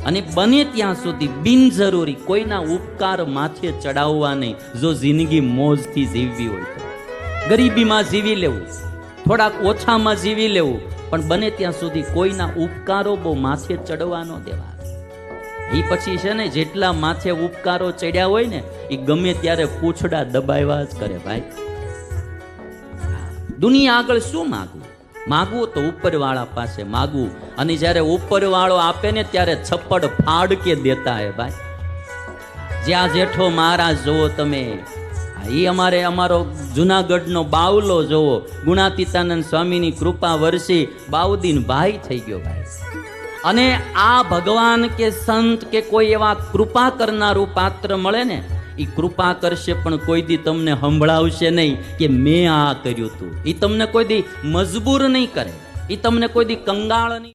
અને બને ત્યાં સુધી બિનજરૂરી કોઈના ઉપકાર માથે ચડાવવા નહીં. જો જિંદગી મોજથી જીવવી હોય તો ગરીબીમાં જીવી લેવું, થોડાક ઓછામાં જીવી લેવું, પણ બને ત્યાં સુધી કોઈના ઉપકારો બહુ માથે ચડવા ન દેવા. એ પછી છે ને જેટલા માથે ઉપકારો ચડ્યા હોય ને એ ગમે ત્યારે પૂછડા દબાવ્યા જ કરે ભાઈ. દુનિયા આગળ શું માગવું? માગવું તો ઉપરવાળા પાસે માગવું. અને જ્યારે ઉપરવાળો આપે ને ત્યારે છપ્પડ ફાડ કે દેતા હે ભાઈ. જ્યાં જેઠો મહારાજ જોવો તમે, એ અમારો જુનાગઢનો બાવલો જોવો, ગુણાતીતાનંદ સ્વામીની કૃપા વરસી બાઉદીન ભાઈ થઈ ગયો ભાઈ. અને આ ભગવાન કે સંત કે કોઈ એવા કૃપા કરનારું પાત્ર મળે ને, એ કૃપા કરશે પણ કોઈ દી તમને સંભળાવશે નહીં કે મેં આ કર્યું તું. એ તમને કોઈ દી મજબૂર નહીં કરે, એ તમને કોઈ દી કંગાળ નહીં